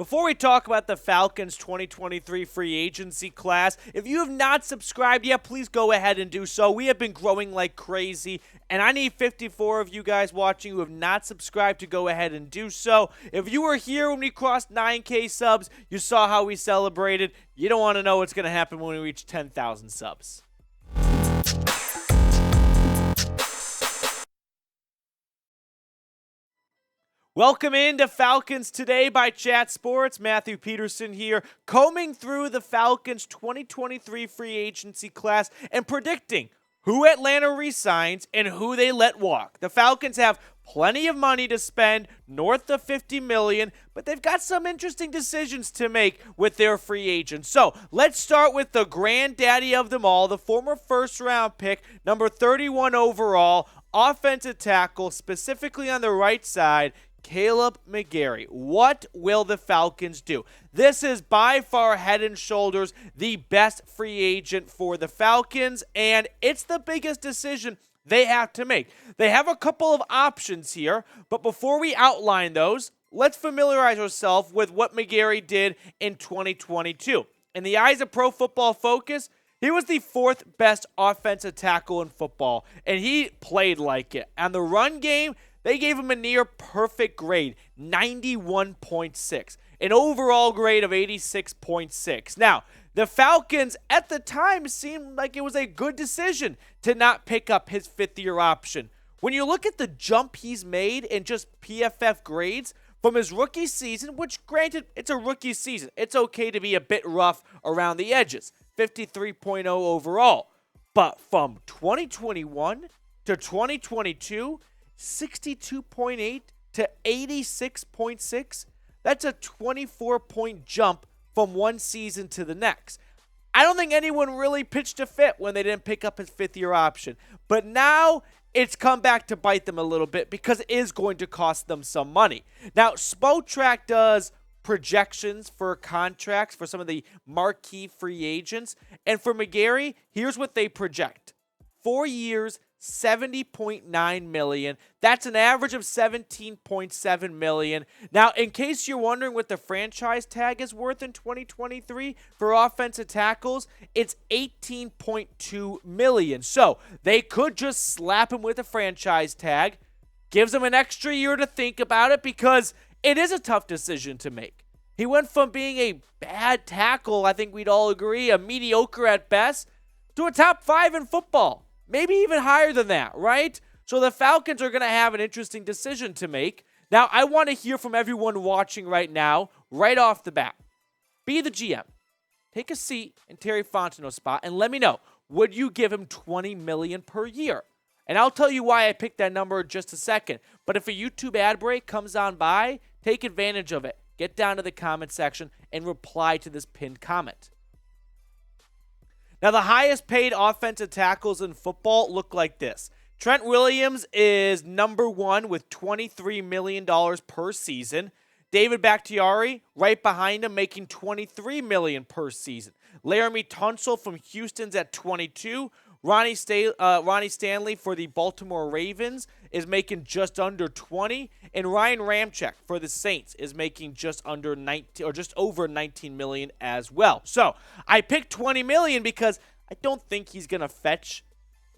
Before we talk about the Falcons 2023 free agency class, if you have not subscribed yet, please go ahead and do so. We have been growing like crazy, and I need 54 of you guys watching who have not subscribed to go ahead and do so. If you were here when we crossed 9K subs, you saw how we celebrated. You don't want to know what's going to happen when we reach 10,000 subs. Welcome into Falcons Today by Chat Sports. Matthew Peterson here, combing through the Falcons 2023 free agency class and predicting who Atlanta re-signs and who they let walk. The Falcons have plenty of money to spend, north of $50 million, but they've got some interesting decisions to make with their free agents. So let's start with the granddaddy of them all, the former first-round pick, number 31 overall, offensive tackle, specifically on the right side, Kaleb McGary. What will the Falcons do? This is by far head and shoulders the best free agent for the Falcons, and it's the biggest decision they have to make. They have a couple of options here, but before we outline those, let's familiarize ourselves with what McGary did in 2022. In the eyes of Pro Football Focus, he was the fourth best offensive tackle in football, and he played like it. On the run game, they gave him a near perfect grade, 91.6, an overall grade of 86.6. Now, the Falcons at the time seemed like it was a good decision to not pick up his fifth-year option. When you look at the jump he's made in just PFF grades from his rookie season, which granted, it's a rookie season. It's okay to be a bit rough around the edges, 53.0 overall. But from 2021 to 2022, 62.8 to 86.6, that's a 24-point jump from one season to the next. I don't think anyone really pitched a fit when they didn't pick up his fifth-year option. But now it's come back to bite them a little bit because it is going to cost them some money. Now, Spotrac does projections for contracts for some of the marquee free agents. And for McGary, here's what they project. 4 years, $70.9 million. That's an average of $17.7 million. Now, in case you're wondering what the franchise tag is worth in 2023 for offensive tackles, it's $18.2 million. So they could just slap him with a franchise tag, gives him an extra year to think about it because it is a tough decision to make. He went from being a bad tackle, I think we'd all agree, a mediocre at best, to a top 5 in football. Maybe even higher than that, right? So the Falcons are going to have an interesting decision to make. Now, I want to hear from everyone watching right now, right off the bat. Be the GM. Take a seat in Terry Fontenot's spot and let me know, would you give him $20 million per year? And I'll tell you why I picked that number in just a second. But if a YouTube ad break comes on by, take advantage of it. Get down to the comment section and reply to this pinned comment. Now, the highest paid offensive tackles in football look like this. Trent Williams is number one with $23 million per season. David Bakhtiari, right behind him, making $23 million per season. Laramie Tunsil from Houston's at 22. Ronnie Stanley for the Baltimore Ravens is making just under 20, and Ryan Ramczyk for the Saints is making just under 19 or just over 19 million as well. So I picked 20 million because I don't think he's gonna fetch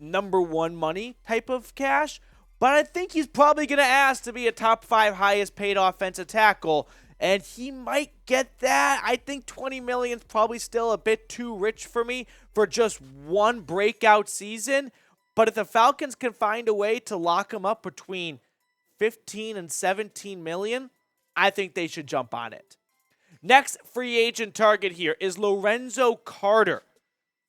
number one money type of cash, but I think he's probably gonna ask to be a top 5 highest paid offensive tackle. And he might get that. I think $20 million is probably still a bit too rich for me for just one breakout season. But if the Falcons can find a way to lock him up between 15 and 17 million, I think they should jump on it. Next free agent target here is Lorenzo Carter.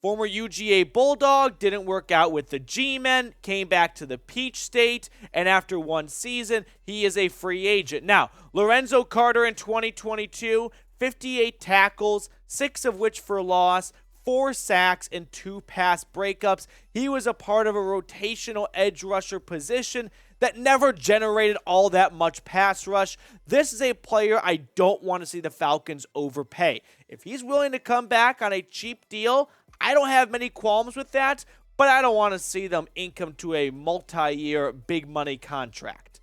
Former UGA Bulldog, didn't work out with the G-Men, came back to the Peach State, and after one season, he is a free agent. Now, Lorenzo Carter in 2022, 58 tackles, 6 of which for loss, 4 sacks, and 2 pass breakups. He was a part of a rotational edge rusher position that never generated all that much pass rush. This is a player I don't want to see the Falcons overpay. If he's willing to come back on a cheap deal, I don't have many qualms with that, but I don't want to see them ink him to a multi-year big money contract.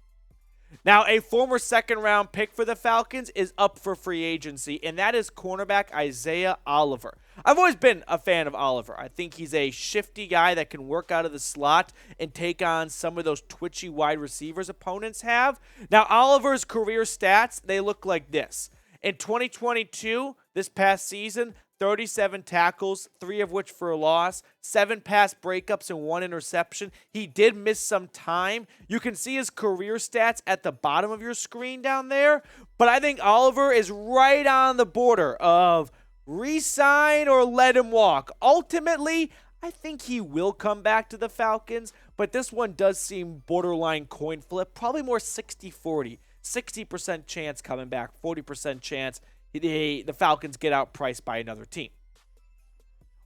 Now, a former second-round pick for the Falcons is up for free agency, and that is cornerback Isaiah Oliver. I've always been a fan of Oliver. I think he's a shifty guy that can work out of the slot and take on some of those twitchy wide receivers opponents have. Now, Oliver's career stats, they look like this. In 2022, this past season, 37 tackles, 3 of which for a loss, 7 pass breakups, and 1 interception. He did miss some time. You can see his career stats at the bottom of your screen down there, but I think Oliver is right on the border of re-sign or let him walk. Ultimately, I think he will come back to the Falcons, but this one does seem borderline coin flip, probably more 60-40. 60% chance coming back, 40% chance the Falcons get outpriced by another team.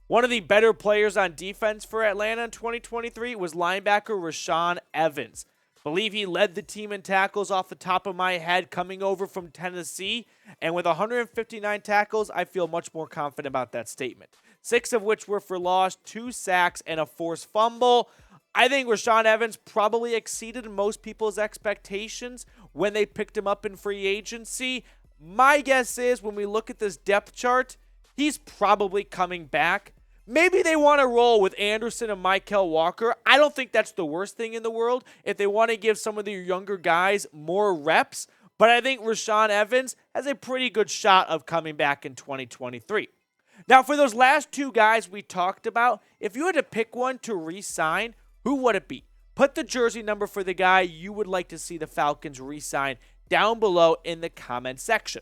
One of the better players on defense for Atlanta in 2023 was linebacker Rashaan Evans. Believe he led the team in tackles off the top of my head coming over from Tennessee. And with 159 tackles, I feel much more confident about that statement. 6 of which were for loss, 2 sacks, and a forced fumble. I think Rashaan Evans probably exceeded most people's expectations when they picked him up in free agency. My guess is when we look at this depth chart, he's probably coming back. Maybe they want to roll with Anderson and Mykal Walker. I don't think that's the worst thing in the world if they want to give some of the younger guys more reps. But I think Rashaan Evans has a pretty good shot of coming back in 2023. Now, for those last 2 guys we talked about, if you had to pick one to re-sign, who would it be? Put the jersey number for the guy you would like to see the Falcons re-sign down below in the comment section.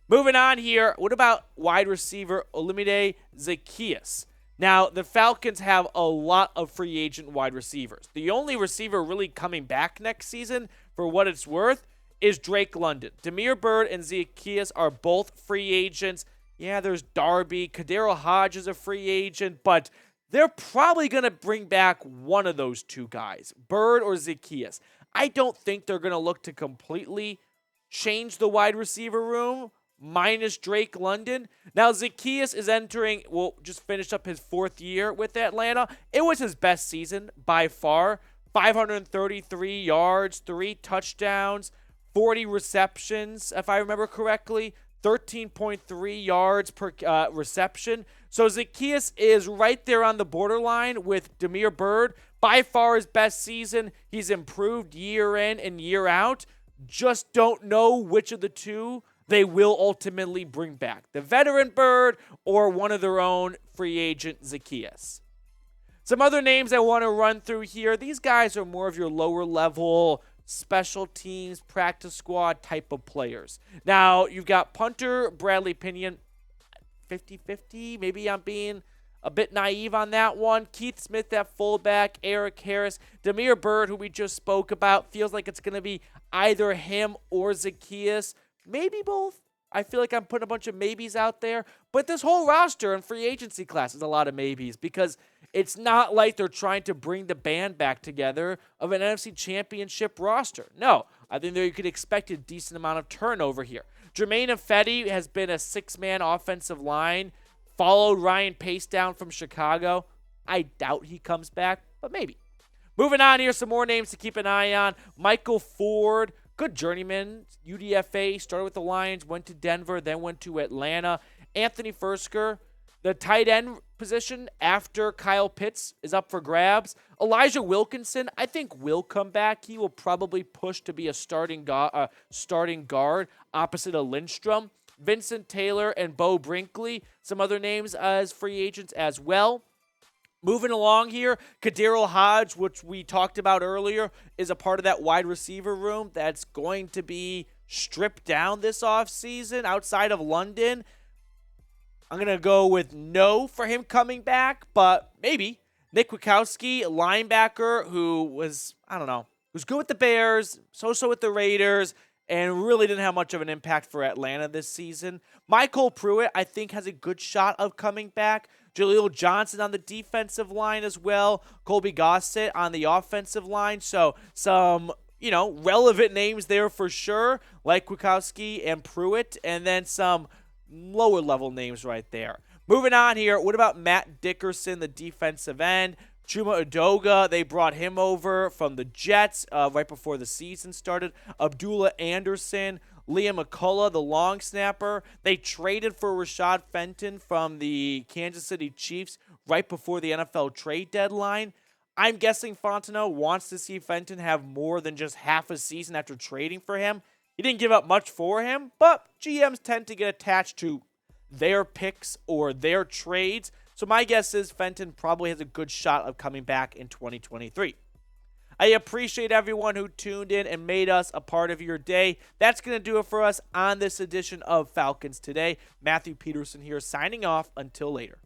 Moving on here, what about wide receiver Olamide Zaccheaus? Now, the Falcons have a lot of free agent wide receivers. The only receiver really coming back next season, for what it's worth, is Drake London. Damiere Byrd and Zaccheaus are both free agents. Yeah, there's Darby. Khadarel Hodge is a free agent, but they're probably going to bring back one of those 2 guys, Byrd or Zaccheaus. I don't think they're going to look to completely change the wide receiver room, minus Drake London. Now, Zaccheaus is just finished up his 4th year with Atlanta. It was his best season by far. 533 yards, 3 touchdowns, 40 receptions, if I remember correctly, 13.3 yards per reception. So Zaccheaus is right there on the borderline with Damiere Byrd. By far his best season. He's improved year in and year out. Just don't know which of the 2 they will ultimately bring back. The veteran Byrd or one of their own free agent Zaccheaus. Some other names I want to run through here. These guys are more of your lower level special teams, practice squad type of players. Now, you've got punter Bradley Pinion, 50-50. Maybe I'm being a bit naive on that one. Keith Smith at fullback, Erik Harris, Damiere Byrd, who we just spoke about, feels like it's going to be either him or Zaccheaus. Maybe both. I feel like I'm putting a bunch of maybes out there. But this whole roster and free agency class is a lot of maybes because it's not like they're trying to bring the band back together of an NFC Championship roster. No, I think you could expect a decent amount of turnover here. Germain Ifedi has been a 6-man offensive line, followed Ryan Pace down from Chicago. I doubt he comes back, but maybe. Moving on here, some more names to keep an eye on. Michael Ford, good journeyman, UDFA, started with the Lions, went to Denver, then went to Atlanta. Anthony Firkser, the tight end position after Kyle Pitts is up for grabs. Elijah Wilkinson, I think, will come back. He will probably push to be a starting guard opposite of Lindstrom. Vincent Taylor and Beau Brinkley, some other names as free agents as well. Moving along here, Khadarel Hodge, which we talked about earlier, is a part of that wide receiver room that's going to be stripped down this offseason outside of London. I'm going to go with no for him coming back, but maybe. Nick Kwiatkoski, a linebacker who was good with the Bears, so-so with the Raiders, and really didn't have much of an impact for Atlanta this season. MyCole Pruitt, I think, has a good shot of coming back. Jaleel Johnson on the defensive line as well. Colby Gossett on the offensive line. So some, relevant names there for sure, like Kwiatkoski and Pruitt, and then some lower level names right there. Moving on here, what about Matt Dickerson, the defensive end? Chuma Edoga, they brought him over from the Jets right before the season started. Abdullah Anderson, Liam McCullough, the long snapper. They traded for Rashad Fenton from the Kansas City Chiefs right before the NFL trade deadline. I'm guessing Fontenot wants to see Fenton have more than just half a season after trading for him. He didn't give up much for him, but GMs tend to get attached to their picks or their trades. So my guess is Fenton probably has a good shot of coming back in 2023. I appreciate everyone who tuned in and made us a part of your day. That's going to do it for us on this edition of Falcons Today. Matthew Peterson here signing off. Until later.